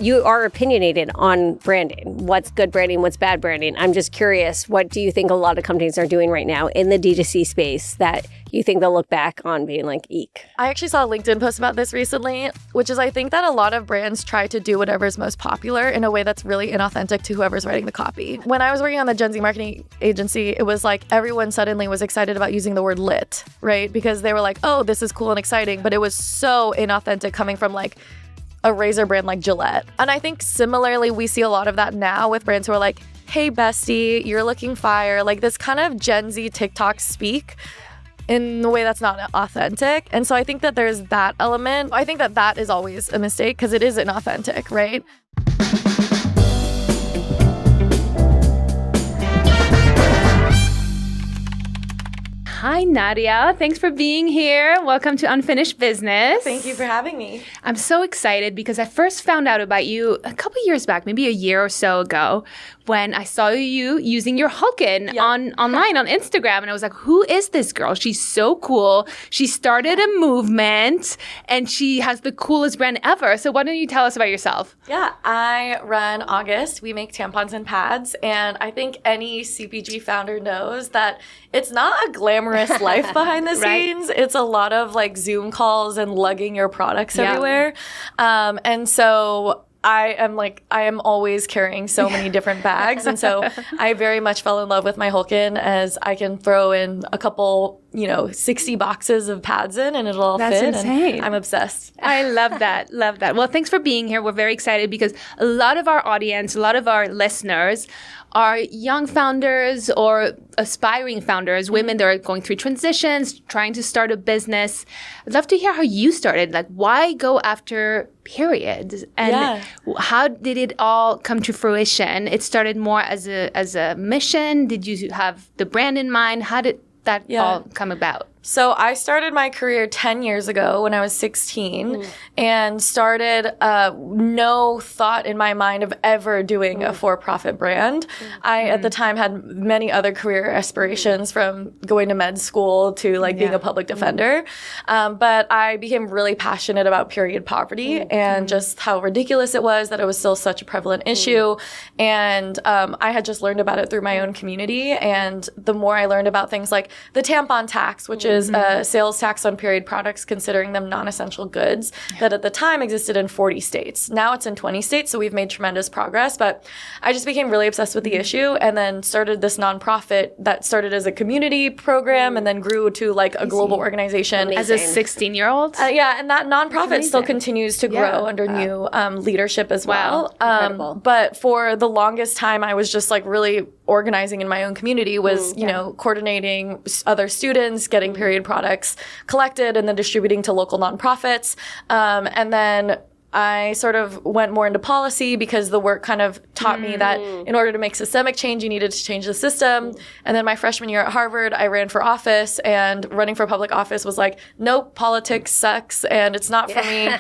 You are opinionated on branding. What's good branding? What's bad branding? I'm just curious, what do you think a lot of companies are doing right now in the D2C space that you think they'll look back on being like, eek? I actually saw a LinkedIn post about this recently, which is I think that a lot of brands try to do whatever's most popular in a way that's really inauthentic to whoever's writing the copy. When I was working on the Gen Z marketing agency, it was like everyone suddenly was excited about using the word lit, right? Because they were like, oh, this is cool and exciting, but it was so inauthentic coming from like a razor brand like Gillette. And I think similarly, we see a lot of that now with brands who are like, hey, Bestie, you're looking fire. Like this kind of Gen Z TikTok speak in a way that's not authentic. And so I think that there's that element. I think that that is always a mistake because it is inauthentic, right? Hi, Nadya. Thanks for being here. Welcome to Unfinished Business. Thank you for having me. I'm so excited because I first found out about you a couple years back, maybe a year or so ago, when I saw you using your Hulkin online on Instagram. And I was like, who is this girl? She's so cool. She started a movement and she has the coolest brand ever. So why don't you tell us about yourself? Yeah, I run August. We make tampons and pads. And I think any CPG founder knows that it's not a glamorous life behind the scenes. Right. It's a lot of like Zoom calls and lugging your products everywhere. And so I am always carrying so many different bags. And so I very much fell in love with my Hulkin as I can throw in a couple, 60 boxes of pads in and it'll all fit. That's insane. And I'm obsessed. I love that. Love that. Well, thanks for being here. We're very excited because a lot of our audience, a lot of our listeners are young founders or aspiring founders, women that are going through transitions, trying to start a business. I'd love to hear how you started. Like, why go after periods? And how did it all come to fruition? It started more as a mission. Did you have the brand in mind? How did that all come about? So I started my career 10 years ago when I was 16 and started no thought in my mind of ever doing a for-profit brand. I, at the time, had many other career aspirations from going to med school to being a public defender. But I became really passionate about period poverty and just how ridiculous it was that it was still such a prevalent issue. And I had just learned about it through my own community. And the more I learned about things like the tampon tax, which is a sales tax on period products, considering them non-essential goods, that at the time existed in 40 states. Now it's in 20 states, so we've made tremendous progress. But I just became really obsessed with the issue and then started this nonprofit that started as a community program and then grew to a global organization. As a 16-year-old? And that nonprofit still continues to grow under new leadership as well. Incredible. But for the longest time, I was just really organizing in my own community, was coordinating other students, getting period products collected and then distributing to local nonprofits. And then I sort of went more into policy because the work kind of taught me that in order to make systemic change, you needed to change the system. And then my freshman year at Harvard, I ran for office, and running for public office was nope, politics sucks and it's not for me.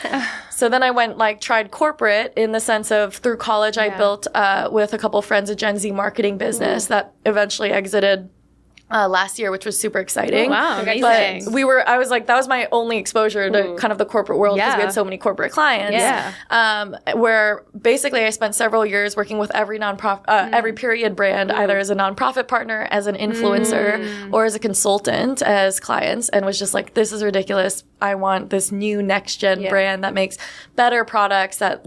So then I went tried corporate in the sense of through college, I built with a couple of friends a Gen Z marketing business that eventually exited last year, which was super exciting. Oh, wow, amazing. But I was that was my only exposure to kind of the corporate world because we had so many corporate clients. Where basically I spent several years working with every nonprofit, every period brand, either as a nonprofit partner, as an influencer, or as a consultant as clients, and was just this is ridiculous. I want this new next gen brand that makes better products that,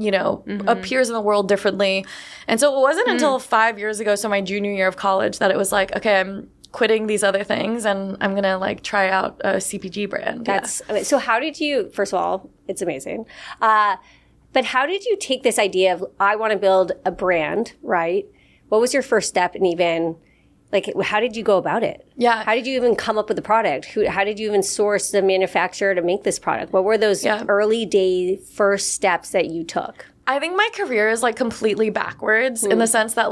appears in the world differently. And so it wasn't until 5 years ago, so my junior year of college, that it was okay, I'm quitting these other things and I'm gonna try out a CPG brand. So how did you, first of all, it's amazing. But how did you take this idea of, I want to build a brand, right? What was your first step, and even how did you go about it? Yeah. How did you even come up with the product? How did you even source the manufacturer to make this product? What were those early day first steps that you took? I think my career is completely backwards in the sense that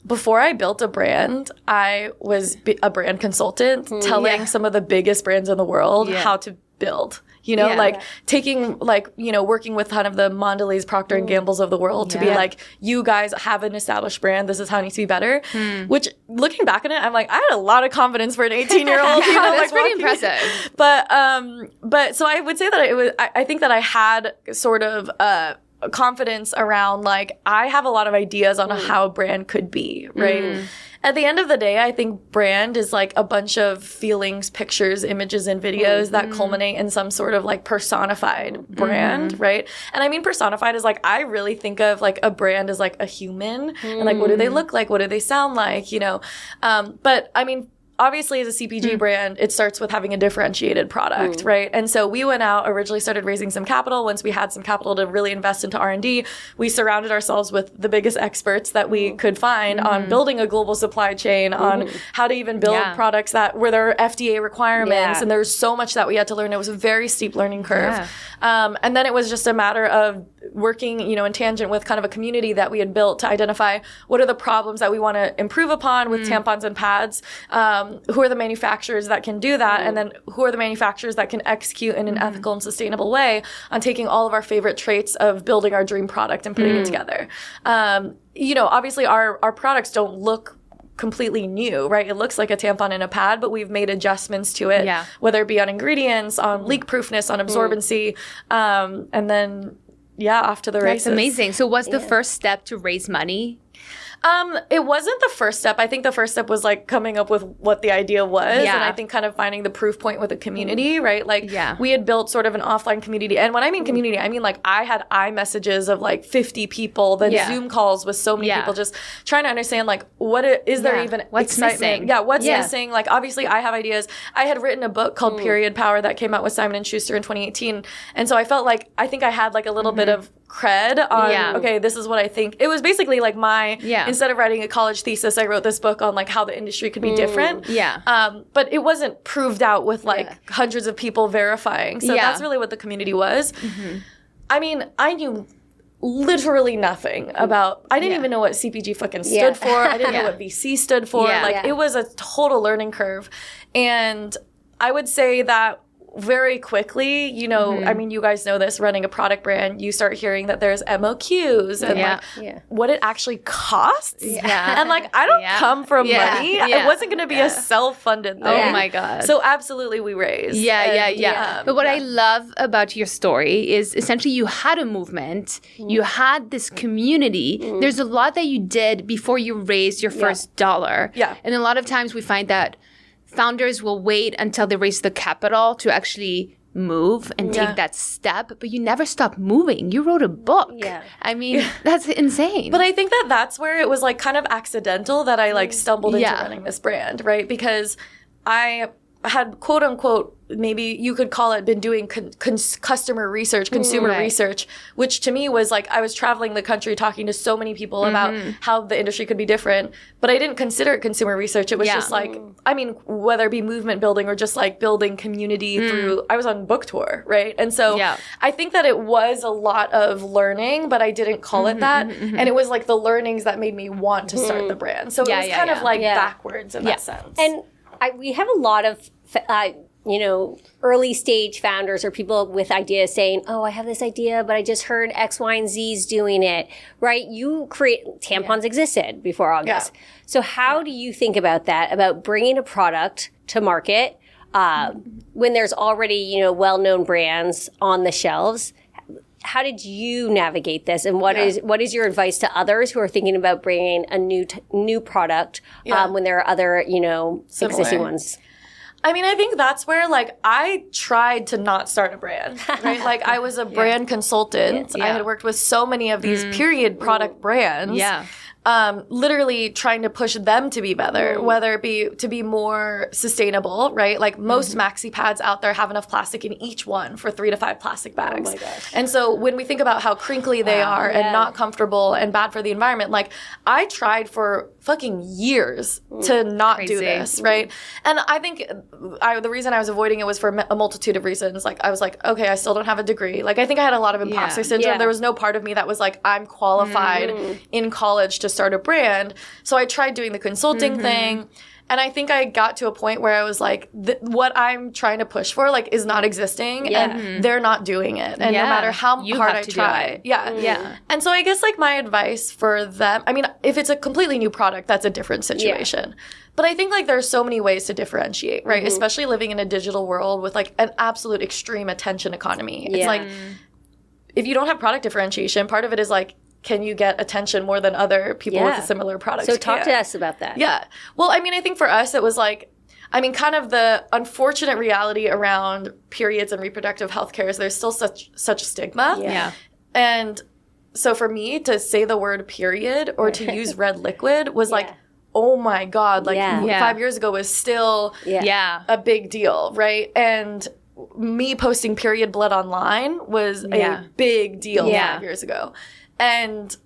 before I built a brand, I was a brand consultant telling some of the biggest brands in the world how to build. Taking working with kind of the Mondelez, Procter & Gamble's of the world to be you guys have an established brand. This is how it needs to be better. Which, looking back on it, I'm I had a lot of confidence for an 18-year-old. That's pretty impressive. But so I would say that I think that I had sort of confidence around like I have a lot of ideas on how a brand could be, right? At the end of the day, I think brand is like a bunch of feelings, pictures, images, and videos that culminate in some sort of like personified brand, right? And I mean personified is like, I really think of like a brand as like a human and like what do they look like? What do they sound like? You know? But I mean, obviously, as a CPG brand, it starts with having a differentiated product, right? And so we went out, originally started raising some capital. Once we had some capital to really invest into R&D, we surrounded ourselves with the biggest experts that we could find on building a global supply chain, on how to even build products that were their FDA requirements. And there was so much that we had to learn. It was a very steep learning curve. And then it was just a matter of working, you know, in tangent with kind of a community that we had built to identify what are the problems that we want to improve upon with tampons and pads. Who are the manufacturers that can do that? And then who are the manufacturers that can execute in an ethical and sustainable way on taking all of our favorite traits of building our dream product and putting it together? You know, obviously our products don't look completely new, right? It looks like a tampon and a pad, but we've made adjustments to it, whether it be on ingredients, on leak proofness, on absorbency, and then, off to the races. That's amazing. So what's the first step to raise money? It wasn't the first step. I think the first step was like coming up with what the idea was. And I think kind of finding the proof point with the community, right? Like we had built sort of an offline community. And when I mean community, I mean like I had iMessages of like 50 people, then Zoom calls with so many people just trying to understand like is there even what's excitement? missing? Yeah, what's missing? Like obviously I have ideas. I had written a book called Period Power that came out with Simon & Schuster in 2018. And so I felt like I think I had like a little bit of cred on, okay, this is what I think. It was basically like instead of writing a college thesis, I wrote this book on like how the industry could be different. But it wasn't proved out with like hundreds of people verifying. So that's really what the community was. I mean, I knew literally nothing about, I didn't even know what CPG fucking stood for. I didn't know what VC stood for. It was a total learning curve. And I would say that very quickly, you know, I mean, you guys know this, running a product brand, you start hearing that there's MOQs and like what it actually costs. And like, I don't come from money. It wasn't going to be a self-funded thing. Oh my God. So absolutely we raised. But what I love about your story is essentially you had a movement, you had this community. There's a lot that you did before you raised your first dollar. And a lot of times we find that founders will wait until they raise the capital to actually move and take that step, but you never stop moving. You wrote a book. I mean, that's insane. But I think that that's where it was like kind of accidental that I like stumbled into running this brand, right? Because I had quote unquote, maybe you could call it, been doing customer research, consumer research, which to me was like I was traveling the country talking to so many people about how the industry could be different, but I didn't consider it consumer research. It was just like, I mean, whether it be movement building or just like building community through, I was on book tour, right? And so I think that it was a lot of learning, but I didn't call it that. And it was like the learnings that made me want to start the brand. So it was kind of like backwards in that sense. And we have a lot of you know, early stage founders or people with ideas saying, oh, I have this idea, but I just heard X, Y, and Z's doing it, right? You create, tampons existed before August. So how do you think about that, about bringing a product to market when there's already, you know, well-known brands on the shelves? How did you navigate this, and what is your advice to others who are thinking about bringing a new product when there are other, you know, existing ones? I mean, I think that's where, like, I tried to not start a brand, right? Like, I was a brand consultant. I had worked with so many of these period product brands. Literally trying to push them to be better, whether it be to be more sustainable, right? Like most maxi pads out there have enough plastic in each one for 3 to 5 plastic bags. Oh my gosh. And so when we think about how crinkly they are and not comfortable and bad for the environment, like I tried for fucking years to not do this, right? And I think the reason I was avoiding it was for a multitude of reasons. Like I was like, okay, I still don't have a degree. Like I think I had a lot of imposter syndrome. There was no part of me that was like, I'm qualified in college to start a brand. So I tried doing the consulting thing. And I think I got to a point where I was like, what I'm trying to push for like is not existing and they're not doing it. And no matter how hard I try. And so I guess like my advice for them, I mean, if it's a completely new product, that's a different situation. But I think like there's so many ways to differentiate, right? Especially living in a digital world with like an absolute extreme attention economy. It's like if you don't have product differentiation, part of it is like, can you get attention more than other people with a similar product? So talk to us about that. Yeah. Well, I mean, I think for us, it was like, I mean, kind of the unfortunate reality around periods and reproductive health care is there's still such a stigma. Yeah. And so for me to say the word period or to use red liquid was like, oh my God, like 5 years ago was still a big deal, right? And me posting period blood online was a big deal 5 years ago. And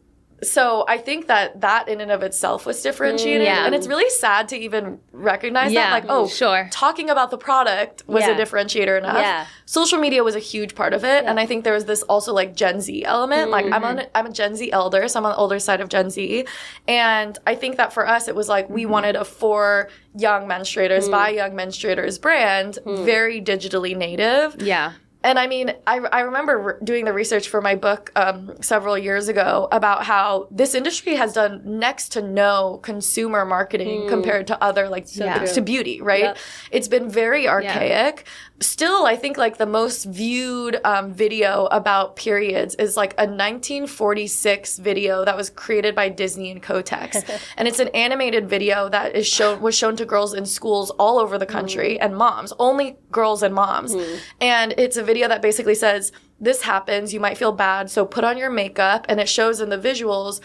so I think that in and of itself was differentiated. And it's really sad to even recognize that. Like, talking about the product was a differentiator enough. Social media was a huge part of it. And I think there was this also like Gen Z element. Like I'm a Gen Z elder, so I'm on the older side of Gen Z. And I think that for us, it was like we wanted a for young menstruators, by young menstruators brand, very digitally native. Yeah. And I mean, I remember doing the research for my book several years ago about how this industry has done next to no consumer marketing compared to other, like, to beauty, right? Yep. It's been very archaic. Still, I think, like, the most viewed video about periods is, like, a 1946 video that was created by Disney and Kotex. And it's an animated video that was shown to girls in schools all over the country and moms, only girls and moms. And it's a video that basically says, this happens, you might feel bad, so put on your makeup, and it shows in the visuals,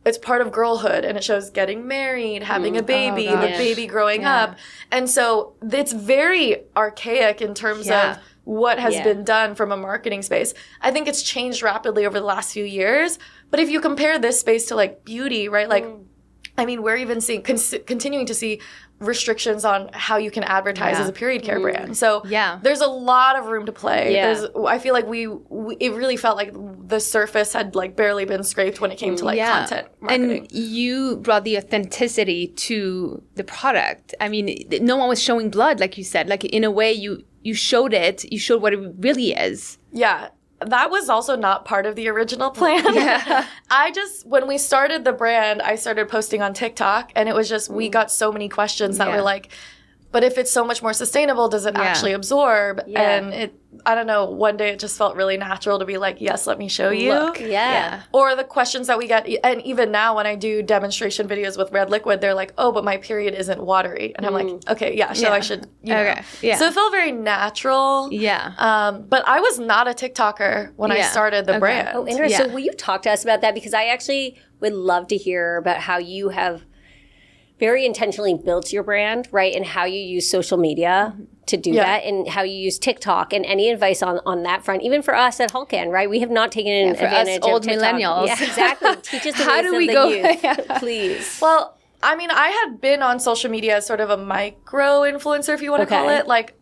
it's part of girlhood, and it shows getting married, having a baby, the baby growing up. And so it's very archaic in terms of what has been done from a marketing space. I think it's changed rapidly over the last few years, but if you compare this space to like beauty, right, like, I mean, we're even seeing, continuing to see restrictions on how you can advertise as a period care brand. So there's a lot of room to play. I feel like it really felt like the surface had like barely been scraped when it came to like content marketing. And you brought the authenticity to the product. I mean, no one was showing blood, like you said. Like in a way, you showed it. You showed what it really is. Yeah. That was also not part of the original plan. When we started the brand, I started posting on TikTok, and it was just, we got so many questions that were like, but if it's so much more sustainable, does it actually absorb? And I don't know, one day it just felt really natural to be like, yes, let me show you. Look, Or the questions that we get, and even now when I do demonstration videos with red liquid, they're like, oh, but my period isn't watery. And I'm like, okay, so I should, you know. So it felt very natural. But I was not a TikToker when I started the brand. Oh, interesting. So will you talk to us about that? Because I actually would love to hear about how you have very intentionally built your brand, right? And how you use social media to do that, and how you use TikTok, and any advice on that front, even for us at Hulkan, right? We have not taken advantage of old TikTok. Millennials. Yeah, exactly. Teach us the how wisdom do we of go? the youth, please. Well, I mean, I had been on social media as sort of a micro influencer, if you want to call it. Like,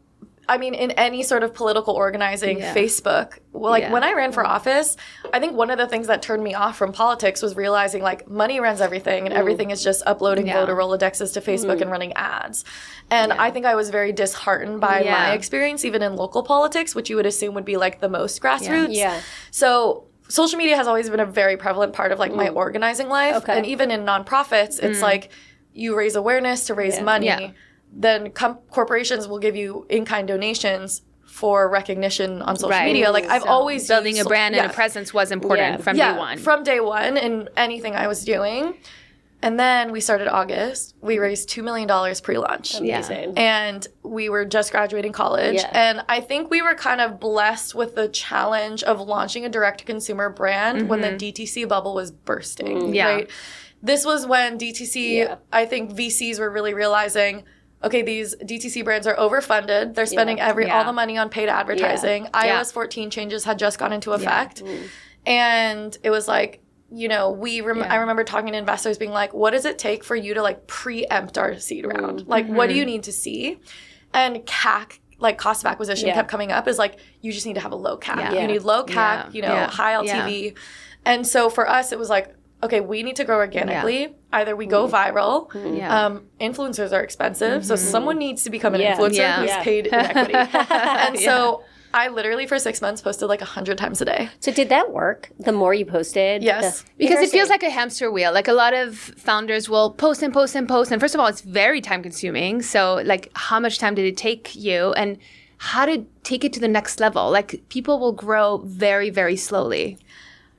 I mean, in any sort of political organizing, Facebook. Well, like when I ran for office, I think one of the things that turned me off from politics was realizing like money runs everything, and everything is just uploading voter Rolodexes to Facebook and running ads. And I think I was very disheartened by my experience, even in local politics, which you would assume would be like the most grassroots. So social media has always been a very prevalent part of like my organizing life. And even in nonprofits, it's like you raise awareness to raise money. Then corporations will give you in-kind donations for recognition on social media. Like I've always building a brand and a presence was important from day one. From day one in anything I was doing. And then we started August. We raised $2 million pre-launch. Amazing. And we were just graduating college. And I think we were kind of blessed with the challenge of launching a direct-to-consumer brand when the DTC bubble was bursting. Right? This was when DTC, I think VCs were really realizing, okay, these DTC brands are overfunded. They're spending all the money on paid advertising. iOS 14 changes had just gone into effect. And it was like, you know, I remember talking to investors being like, what does it take for you to like preempt our seed round? Like, what do you need to see? And CAC, like cost of acquisition, kept coming up as like, you just need to have a low CAC. You need low CAC, you know, high LTV. And so for us, it was like, okay, we need to grow organically. Either we go viral. Influencers are expensive, so someone needs to become an influencer who's paid in equity. And so I literally for 6 months posted like 100 times a day. So did that work? The more you posted? Yes. Because it feels like a hamster wheel. Like a lot of founders will post and post and post. And first of all, it's very time consuming. So like how much time did it take you? And how to take it to the next level? Like, people will grow very, very slowly.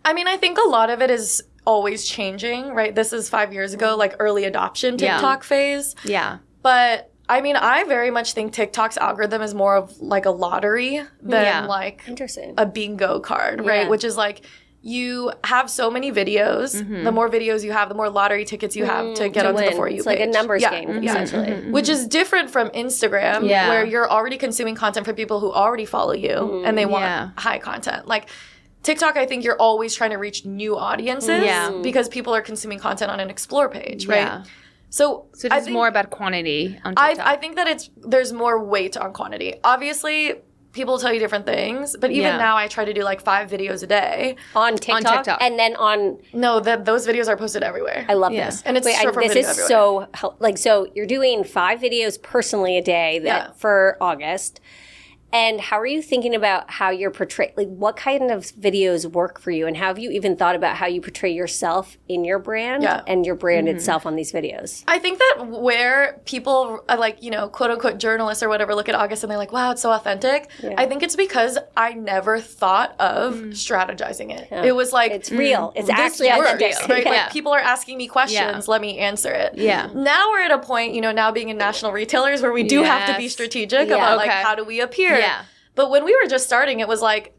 I mean, I think a lot of it is always changing, right? This is 5 years ago, like early adoption TikTok phase. Yeah. But I mean, I very much think TikTok's algorithm is more of like a lottery than like Interesting. a bingo card, right? Which is like, you have so many videos. The more videos you have, the more lottery tickets you have to get onto the For You page. It's like a numbers game, essentially. Which is different from Instagram, where you're already consuming content from people who already follow you and they want high content. Like, TikTok, I think you're always trying to reach new audiences because people are consuming content on an explore page, right? Yeah. So it's more about quantity on TikTok. I think that there's more weight on quantity. Obviously, people tell you different things, but even now I try to do like 5 videos a day. On TikTok? And then on... No, those videos are posted everywhere. I love this. And it's short form this video is everywhere. so you're doing 5 videos personally a day for August. And how are you thinking about how you're portraying, like what kind of videos work for you? And have you even thought about how you portray yourself in your brand and your brand itself on these videos? I think that where people are like, you know, quote unquote journalists or whatever look at August and they're like, wow, it's so authentic. I think it's because I never thought of strategizing it. It was like, it's real. It's actually authentic. Right? Like, people are asking me questions. Let me answer it. Now we're at a point, you know, now being in national retailers where we do have to be strategic about like, how do we appear? But when we were just starting, it was like,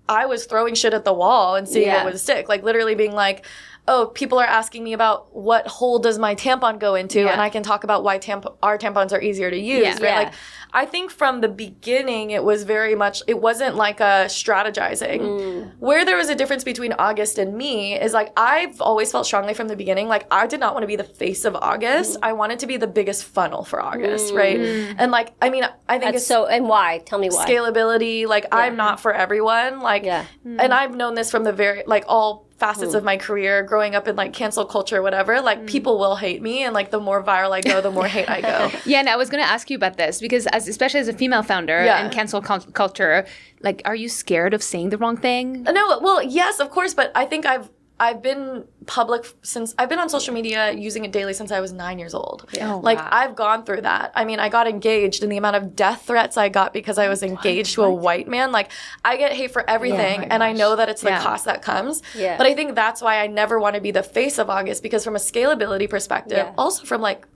I was throwing shit at the wall and seeing what would stick. Like, literally being like, oh, people are asking me about what hole does my tampon go into, and I can talk about why our tampons are easier to use, right? Like, I think from the beginning, it was very much, it wasn't like a strategizing. Where there was a difference between August and me is like, I've always felt strongly from the beginning, like, I did not want to be the face of August. I wanted to be the biggest funnel for August, right? And like, I mean, I think it's so, and why? Tell me why. Scalability, like, I'm not for everyone, like, and I've known this from the very, like, all facets of my career, growing up in like cancel culture, whatever, like people will hate me, and like the more viral I go, the more hate I go. And I was going to ask you about this because especially as a female founder in cancel culture, like, are you scared of saying the wrong thing? No, well, yes, of course, but I think I've been public since I've been on social media using it daily since I was 9 years old. I've gone through that. I mean, I got engaged, and the amount of death threats I got because I was engaged to a white man. Like, I get hate for everything, and I know that it's the cost that comes. But I think that's why I never want to be the face of August, because from a scalability perspective, also from like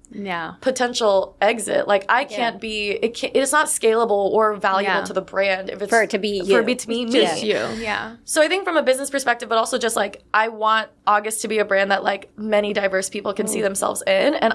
potential exit, like I can't be. It's not scalable or valuable to the brand if it's for it to be you. For it to be me. Just you. So I think from a business perspective, but also just like I want August to be a brand that like many diverse people can see themselves in, and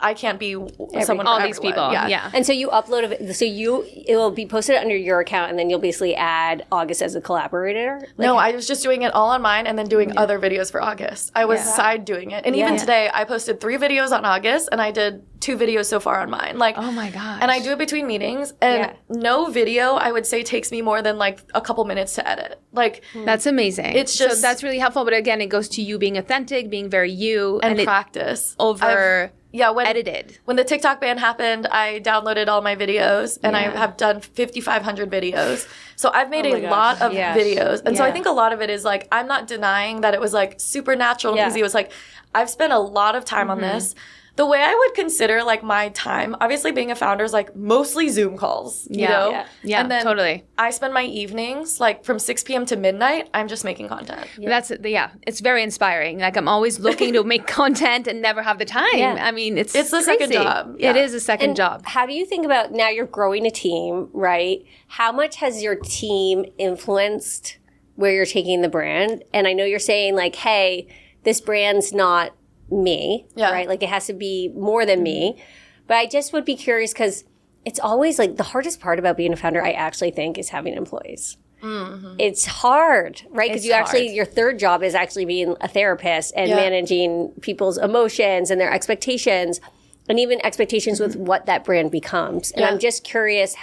I can't be someone all for these everyone. people. And so you upload it will be posted under your account, and then you'll basically add August as a collaborator? Like, no, I was just doing it all on mine and then doing other videos for August. I was side doing it. And even today, I posted 3 videos on August, and I did 2 videos so far on mine. Like, oh my gosh. And I do it between meetings, and no video, I would say, takes me more than like a couple minutes to edit. Like, that's amazing. It's just, so that's really helpful. But again, it goes to you being authentic, being very you, and practice over. When edited. When the TikTok ban happened, I downloaded all my videos, and I have done 5,500 videos. So I've made a lot of videos. And so I think a lot of it is like, I'm not denying that it was like super natural and easy. It was like, I've spent a lot of time on this. The way I would consider like my time, obviously being a founder is like mostly Zoom calls, you know? And then totally. I spend my evenings like from 6 p.m. to midnight, I'm just making content. It's very inspiring. Like, I'm always looking to make content and never have the time. I mean, it's the crazy. second job. It is a second job. How do you think about, now you're growing a team, right? How much has your team influenced where you're taking the brand? And I know you're saying like, hey, this brand's not me, right? Like, it has to be more than me. But I just would be curious, because it's always like the hardest part about being a founder, I actually think, is having employees. It's hard, right? Because your third job is actually being a therapist and managing people's emotions and their expectations, and even expectations with what that brand becomes. And I'm just curious,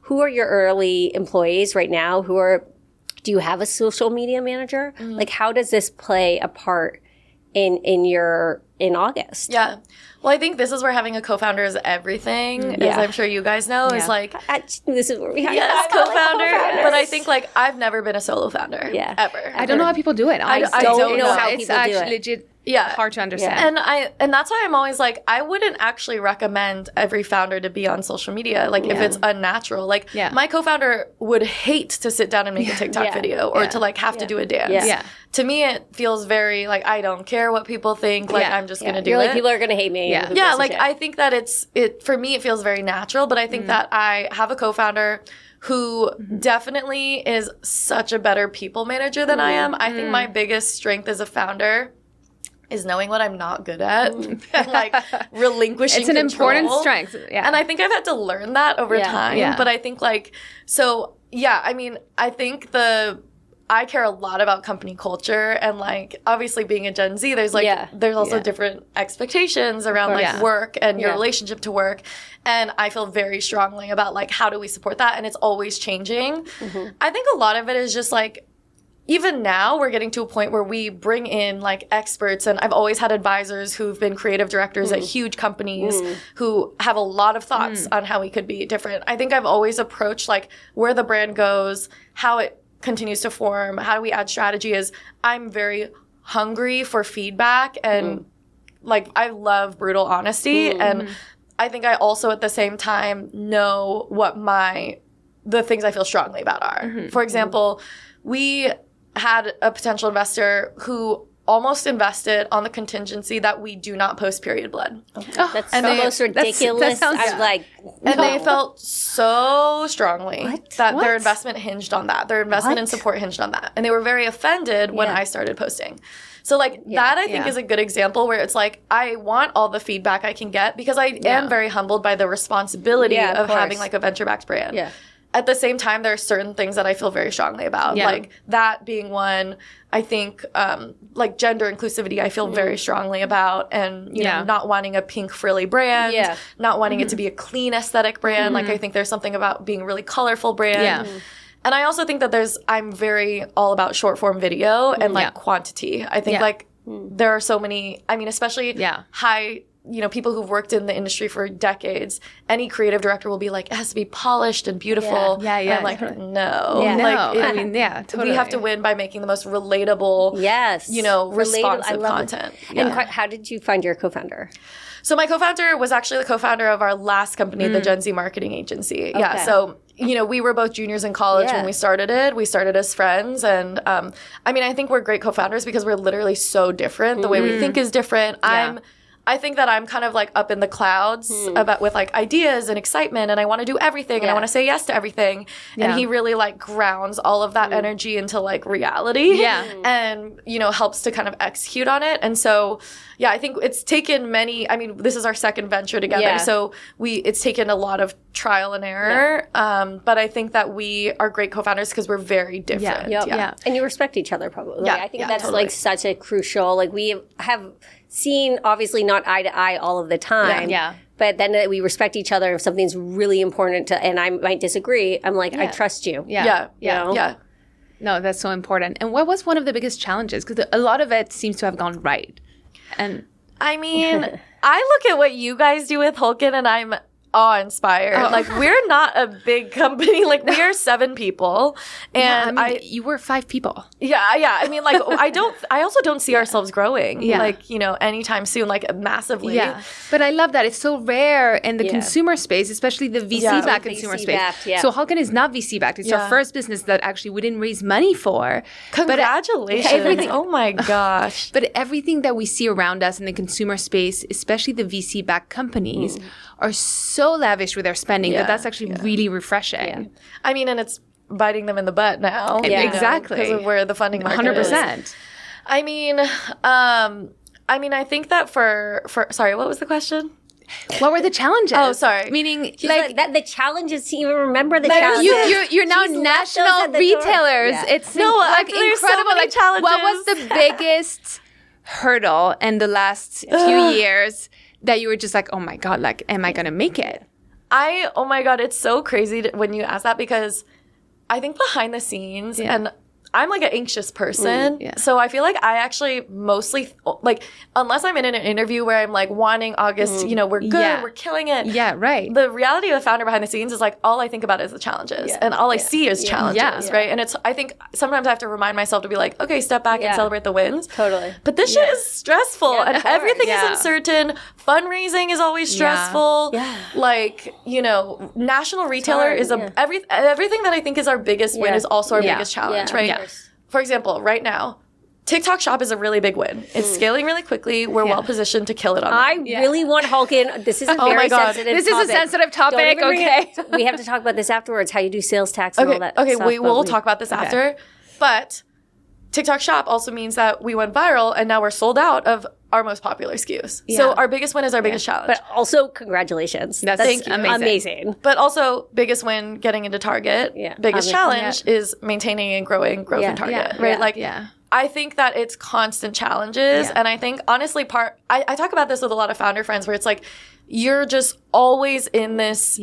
who are your early employees right now? Do you have a social media manager? Like, how does this play a part in your in August. Yeah. Well, I think this is where having a co-founder is everything, as I'm sure you guys know, is like, This is where we have co-founder. But I think like I've never been a solo founder ever. I don't know how people do it. I don't know how it's people do actually it. legit Yeah. hard to understand. And that's why I'm always like, I wouldn't actually recommend every founder to be on social media, like if it's unnatural. Like my co-founder would hate to sit down and make a TikTok video or to like have to do a dance. Yeah. To me, it feels very like, I don't care what people think. Like I'm just gonna do You're it. like, people are gonna hate me. Yeah. Yeah, like I think that it for me it feels very natural, but I think that I have a co-founder who definitely is such a better people manager than I am. I think my biggest strength as a founder is knowing what I'm not good at and like relinquishing It's an control. important strength. Yeah. And I think I've had to learn that over time. Yeah. But I think like, so yeah, I mean, I think I care a lot about company culture and like obviously being a Gen Z, there's like there's also different expectations around like work and your relationship to work. And I feel very strongly about like how do we support that? And it's always changing. I think a lot of it is just like even now we're getting to a point where we bring in like experts, and I've always had advisors who've been creative directors at huge companies who have a lot of thoughts on how we could be different. I think I've always approached like where the brand goes, how it continues to form, how do we add strategy, is I'm very hungry for feedback and like I love brutal honesty. And I think I also at the same time know what the things I feel strongly about are. For example, we had a potential investor who almost invested on the contingency that we do not post period blood. That's the most ridiculous. I'm like, and they felt so strongly that their investment hinged on that. Their investment and support hinged on that. And they were very offended when I started posting. So like that I think is a good example where it's like I want all the feedback I can get because I am very humbled by the responsibility of having like a venture-backed brand. Yeah. At the same time, there are certain things that I feel very strongly about, like that being one. I think like gender inclusivity, I feel very strongly about, and you know, not wanting a pink frilly brand, not wanting it to be a clean aesthetic brand. Like I think there's something about being a really colorful brand. And I also think that I'm very all about short form video and like quantity. I think like there are so many. I mean, especially high. You know, people who've worked in the industry for decades, any creative director will be like, it has to be polished and beautiful. And I'm like, no. Yeah. Like, I mean, totally. We have to win by making the most relatable, you know, responsive content. And how did you find your co-founder? So my co-founder was actually the co-founder of our last company, the Gen Z marketing agency. Yeah. So, you know, we were both juniors in college when we started it. We started as friends. And I mean, I think we're great co-founders because we're literally so different. The way we think is different. I think that I'm kind of like up in the clouds with like ideas and excitement, and I want to do everything and I want to say yes to everything. And he really like grounds all of that energy into like reality and, you know, helps to kind of execute on it. And so, I think it's taken this is our second venture together. So it's taken a lot of trial and error. But I think that we are great co-founders because we're very different. And you respect each other probably. Yeah. I think that's like such a crucial, like we have seen obviously not eye to eye all of the time. But then we respect each other. If something's really important and I might disagree, I'm like, I trust you. No, that's so important. And what was one of the biggest challenges? Because a lot of it seems to have gone right. And I mean, I look at what you guys do with Hulkin and I'm awe-inspired. Like, we're not a big company. Like, we are 7 people. And you were 5 people. I mean, like, I also don't see ourselves growing, like, you know, anytime soon, like, massively. Yeah. But I love that. It's so rare in the consumer space, especially the VC-backed consumer space. So Hulkin is not VC-backed. It's our first business that actually we didn't raise money for. Congratulations. Oh, my gosh. But everything that we see around us in the consumer space, especially the VC-backed companies, are so lavish with their spending that that's actually really refreshing. I mean, and it's biting them in the butt now. Exactly. Because of where the funding market 100%. is. I mean, I think that for sorry, what was the question? What were the challenges? Oh, sorry. Meaning, like that, the challenges to even remember the challenges. You're now national retailers. It's like incredible. Like, what was the biggest hurdle in the last few years that you were just like, oh my God, like, am I going to make it? Oh my God, it's so crazy when you ask that because I think behind the scenes, and I'm like an anxious person. So I feel like I actually mostly like, unless I'm in an interview where I'm like wanting August, you know, we're good, we're killing it. Yeah, right. The reality of the founder behind the scenes is like, all I think about is the challenges and all I see is challenges, right? And it's, I think sometimes I have to remind myself to be like, okay, step back and celebrate the wins. Totally. But this shit is stressful and everything is uncertain. Fundraising is always stressful. Like, you know, national retailer is everything that I think is our biggest win is also our biggest challenge, right? For example, right now, TikTok Shop is a really big win. It's scaling really quickly. We're well positioned to kill it on I really want Hulk in. This is a very sensitive This topic. is a sensitive topic. Okay. We have to talk about this afterwards, how you do sales tax and all that Okay, stuff. we'll talk about this after. But TikTok Shop also means that we went viral and now we're sold out of our most popular SKUs. So our biggest win is our biggest challenge. But also, congratulations. That's amazing. But also, biggest win getting into Target. Biggest challenge is maintaining and growing growth in Target. Right? I think that it's constant challenges. And I think, honestly, I talk about this with a lot of founder friends where it's like, you're just always in this.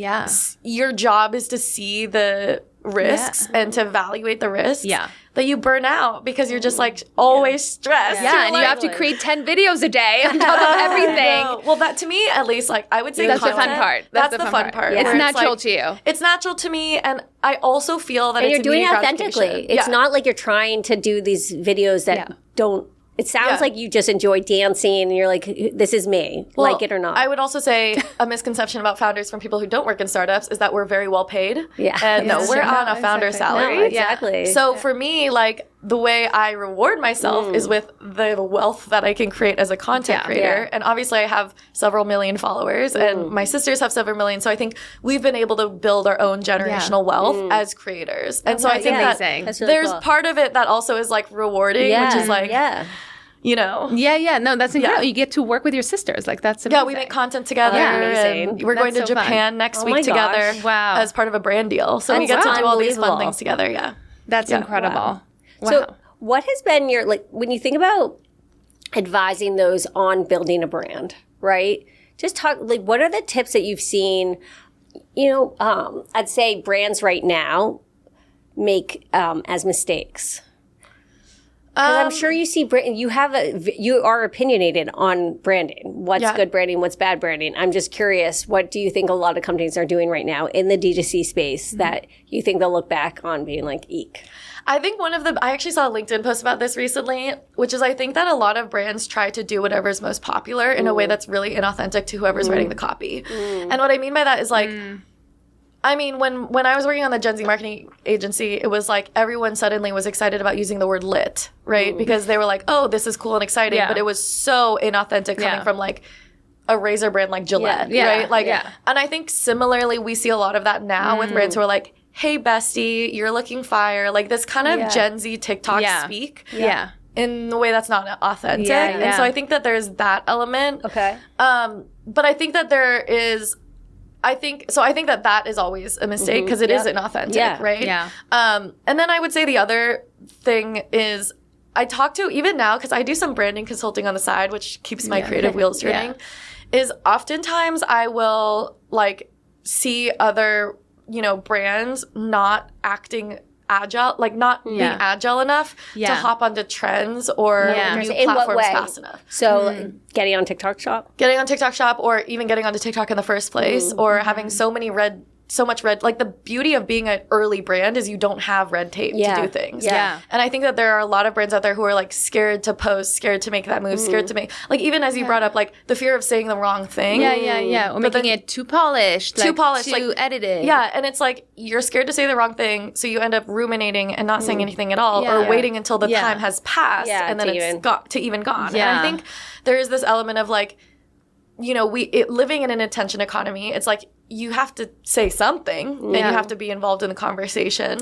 Your job is to see the risks and to evaluate the risks. That you burn out because you're just like always stressed. And you have to create 10 videos a day on top of everything. Well, that to me, at least, like I would say that's the fun part. That's the fun part. It's natural to you. It's natural to me, and I also feel that you're doing it authentically. It's not like you're trying to do these videos that don't. It sounds like you just enjoy dancing and you're like, this is me, like it or not. I would also say a misconception about founders from people who don't work in startups is that we're very well paid. And no, we're on a founder salary. No, exactly. So for me, like the way I reward myself is with the wealth that I can create as a content creator. And obviously I have several million followers and my sisters have several million. So I think we've been able to build our own generational wealth as creators. And so I think that there's part of it that also is like rewarding, which is like, you know. No, that's incredible. You get to work with your sisters. Like, that's amazing. Yeah, we make content together. And we're going to Japan next week together as part of a brand deal. So we get to do all these fun things together. That's incredible. Wow. So what has been your, like, when you think about advising those on building a brand, right? Just talk, like, what are the tips that you've seen, you know, I'd say brands right now make as mistakes? Because I'm sure you see, you are opinionated on branding. What's good branding? What's bad branding? I'm just curious. What do you think a lot of companies are doing right now in the D2C space that you think they'll look back on being like, eek? I think I actually saw a LinkedIn post about this recently, which is I think that a lot of brands try to do whatever's most popular in a way that's really inauthentic to whoever's writing the copy. And what I mean by that is like, I mean, when I was working on the Gen Z marketing agency, it was like everyone suddenly was excited about using the word lit, right? Because they were like, oh, this is cool and exciting. But it was so inauthentic coming from like a razor brand like Gillette, right? Like, and I think similarly, we see a lot of that now with brands who are like, hey, Bestie, you're looking fire. Like this kind of Gen Z TikTok speak. In a way that's not authentic. And so I think that there's that element. Okay. But I think that there is... I think that is always a mistake because it is inauthentic, right? And then I would say the other thing is I talk to, even now, because I do some branding consulting on the side, which keeps my creative wheels turning, is oftentimes I will like see other, you know, brands not acting agile, like not being agile enough to hop onto trends or new platforms fast enough. So getting on TikTok Shop? Getting on TikTok Shop or even getting onto TikTok in the first place or having so much red, like the beauty of being an early brand is you don't have red tape to do things. And I think that there are a lot of brands out there who are like scared to post, scared to make that move, scared to make, like even as you brought up, like the fear of saying the wrong thing. Or making it too polished. Too edited. Yeah, and it's like you're scared to say the wrong thing, so you end up ruminating and not saying anything at all or waiting until the time has passed and then it's gone. And I think there is this element of like, you know, living in an attention economy, it's like you have to say something and you have to be involved in the conversation.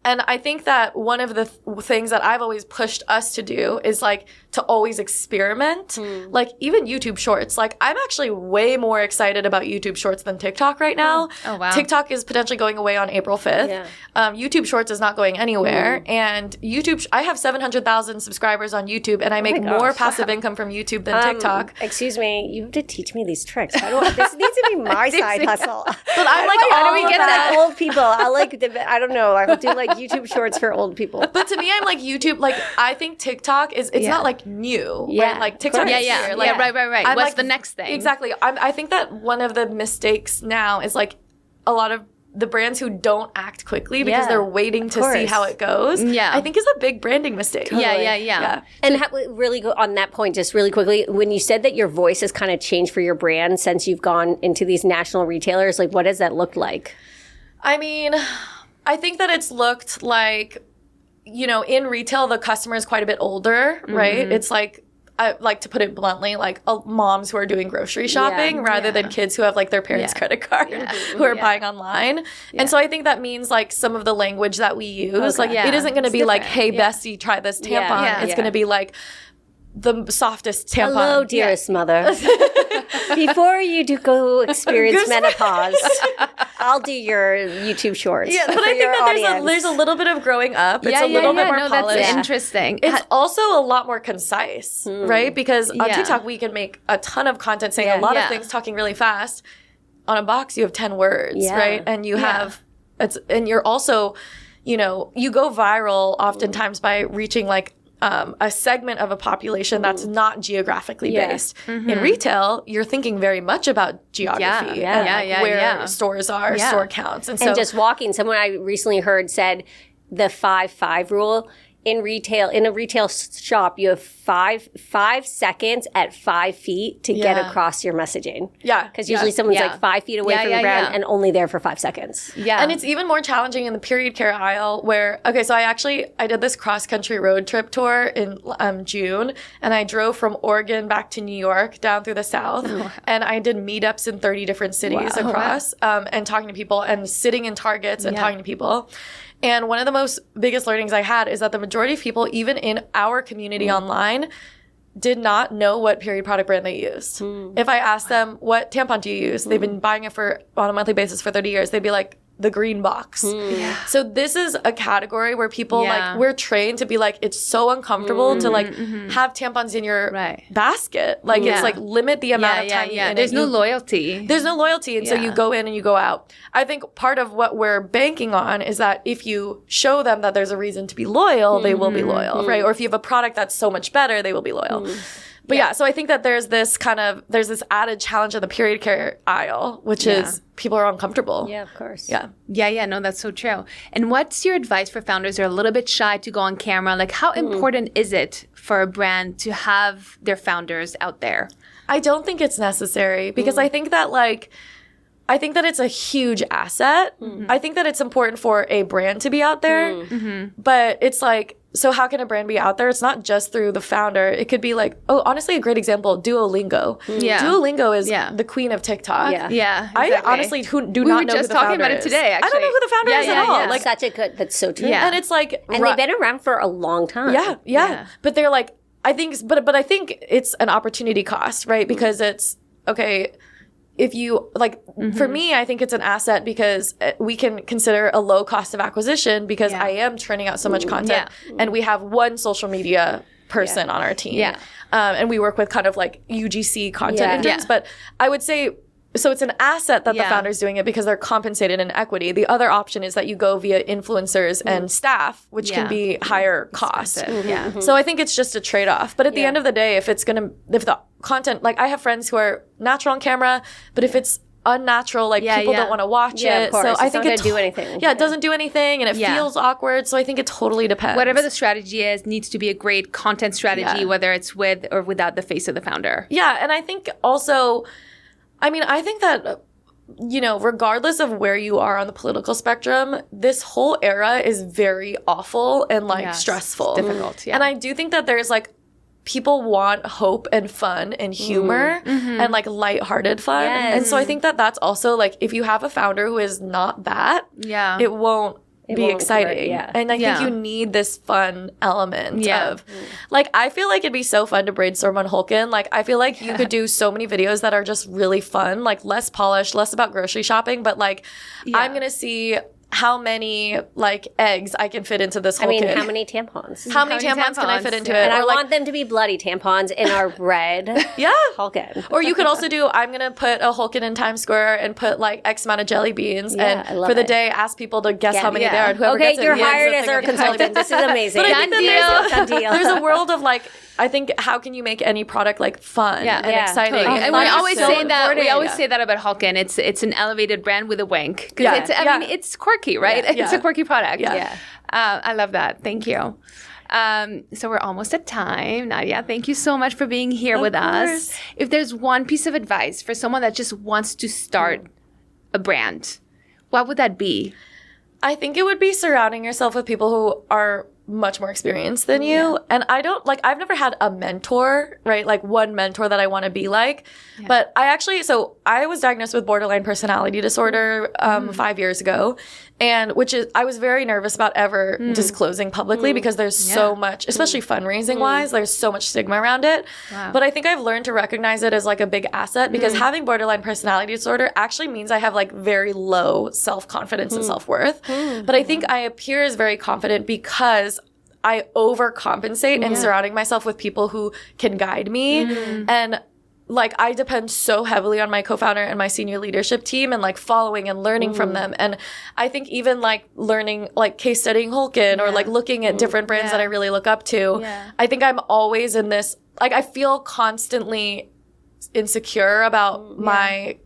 And I think that one of the things that I've always pushed us to do is like to always experiment. Like even YouTube Shorts. Like I'm actually way more excited about YouTube Shorts than TikTok right now. Oh, wow. TikTok is potentially going away on April 5th. YouTube Shorts is not going anywhere. And YouTube, I have 700,000 subscribers on YouTube and I make more passive income from YouTube than TikTok. Excuse me, you have to teach me these tricks. This needs to be my side hustle. But I'm like, how do we get that? Old people. I don't know. I'll do like YouTube Shorts for old people. But to me, I'm like YouTube. Like I think TikTok is. It's not like new. Yeah, right? Like TikTok. Is here. Like, right. I'm What's like, the next thing? Exactly. I think that one of the mistakes now is like a lot of the brands who don't act quickly because they're waiting to see how it goes. Yeah. I think is a big branding mistake. Yeah. And really go on that point, just really quickly, when you said that your voice has kind of changed for your brand since you've gone into these national retailers, like what does that look like? I mean, I think that it's looked like, you know, in retail, the customer is quite a bit older, right? It's like, I like to put it bluntly, like moms who are doing grocery shopping rather than kids who have like their parents' credit card who are buying online. And so I think that means like some of the language that we use, like it isn't going to be like, hey, Bestie, try this tampon. It's going to be like the softest tampon. Hello, dearest mother. Before you do go experience menopause, I'll do your YouTube Shorts. Yeah, but I think that there's a little bit of growing up. It's a little bit more polished. That's interesting. It's also a lot more concise, right? Because on TikTok, we can make a ton of content saying a lot of things, talking really fast. On a box, you have 10 words, right? And you have, and you're also, you know, you go viral oftentimes by reaching like a segment of a population that's not geographically based. In retail, you're thinking very much about geography and where stores are, store counts. And so just walking, someone I recently heard said the 5-5 rule. In a retail shop, you have five seconds at 5 feet to get across your messaging. Yeah. Because usually someone's like 5 feet away from the brand and only there for 5 seconds. Yeah. And it's even more challenging in the period care aisle where, so I did this cross-country road trip tour in June, and I drove from Oregon back to New York down through the South, and I did meetups in 30 different cities across, and talking to people and sitting in Targets and talking to people. And one of the biggest learnings I had is that the majority of people, even in our community online, did not know what period product brand they used. If I asked them, what tampon do you use? They've been buying it on a monthly basis for 30 years. They'd be like, the green box. So this is a category where people like, we're trained to be like, it's so uncomfortable to like have tampons in your basket. Like it's like limit the amount of time you in. There's no loyalty. There's no loyalty. And so you go in and you go out. I think part of what we're banking on is that if you show them that there's a reason to be loyal, they will be loyal, right? Or if you have a product that's so much better, they will be loyal. But so I think that there's this added challenge in the period care aisle, which is people are uncomfortable. Yeah, of course. Yeah. No, that's so true. And what's your advice for founders who are a little bit shy to go on camera? Like, how important is it for a brand to have their founders out there? I don't think it's necessary because I think that it's a huge asset. I think that it's important for a brand to be out there, but it's like, so how can a brand be out there? It's not just through the founder. It could be like, honestly, a great example, Duolingo. Duolingo is the queen of TikTok. Exactly. I honestly do not know who the founder is. We were just talking about it today, actually. I don't know who the founder is at all. Like, such a good, that's so true. And it's like... And they've been around for a long time. Yeah. But they're like, I think it's an opportunity cost, right? Because it's, if you for me, I think it's an asset because we can consider a low cost of acquisition because I am churning out so much content and we have one social media person on our team. And we work with kind of like UGC content engines. But I would say, so it's an asset that the founder's doing it because they're compensated in equity. The other option is that you go via influencers and staff, which can be higher cost. So I think it's just a trade-off. But at the end of the day, if the content, like I have friends who are natural on camera, but if it's unnatural, like people don't want to watch it. Of course. So I think it doesn't do anything. Yeah, it doesn't do anything and it feels awkward. So I think it totally depends. Whatever the strategy is, needs to be a great content strategy, whether it's with or without the face of the founder. Yeah, and I think also... I think that, regardless of where you are on the political spectrum, this whole era is very awful and stressful. It's difficult. And I do think that there's people want hope and fun and humor and lighthearted fun. And so I think that that's also if you have a founder who is not that, it won't be exciting. And I think you need this fun element of I feel like it'd be so fun to brainstorm on Hulkin. I feel like you could do so many videos that are just really fun, less polished, less about grocery shopping, but I'm gonna see how many like eggs I can fit into this I Hulkin. mean, how many tampons? How many tampons can I fit into it? And I Or, like, want them to be bloody tampons in our red yeah. Hulkin. Or you could also do, I'm going to put a Hulkin in Times Square and put like X amount of jelly beans. Yeah, I And love for the it. day, ask people to guess how many there are. And whoever Okay, gets it you're wins hired the as thing our of jelly consultant. beans. This is amazing. But I think that Done deal. there's a world of like, I think, how can you make any product like fun and exciting? Totally. And And fun we is always so say that. We important. always say that about Hulkin. It's an elevated brand with a wink. 'Cause Yeah. I mean, it's quirky, right? Yeah. It's a quirky product. Yeah. I love that. Thank you. So we're almost at time. Nadya, thank you so much for being here with us. If there's one piece of advice for someone that just wants to start a brand, what would that be? I think it would be surrounding yourself with people who are much more experienced than you. And I don't like, I've never had a mentor, right? Like one mentor that I want to be like. But I actually, so I was diagnosed with borderline personality disorder 5 years ago. And which is, I was very nervous about ever disclosing publicly because there's so much, especially fundraising wise, there's so much stigma around it. Wow. But I think I've learned to recognize it as like a big asset because having borderline personality disorder actually means I have like very low self-confidence and self-worth. But I think I appear as very confident because I overcompensate in surrounding myself with people who can guide me. And like I depend so heavily on my co-founder and my senior leadership team and like following and learning from them. And I think even like learning, like case studying Hulkin or like looking at different brands that I really look up to, I think I'm always in this, like I feel constantly insecure about my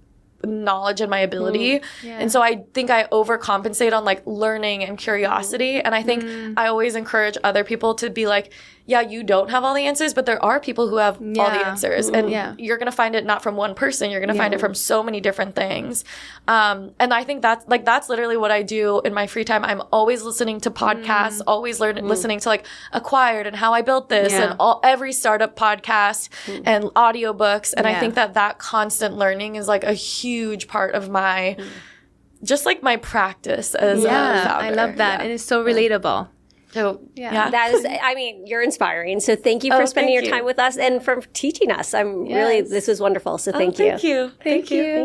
knowledge and my ability. And so I think I overcompensate on like learning and curiosity. And I think I always encourage other people to be like, yeah, you don't have all the answers, but there are people who have all the answers. And you're going to find it not from one person. You're going to find it from so many different things. And I think that's literally what I do in my free time. I'm always listening to podcasts, always listening to like Acquired and How I Built This and every startup podcast and audiobooks. And I think that constant learning is like a huge part of my, just like my practice as a founder. I love that. And it's so relatable. So, That is, I mean, you're inspiring. So thank you for spending your time with us and for teaching us. This was wonderful. So thank you. Thank you.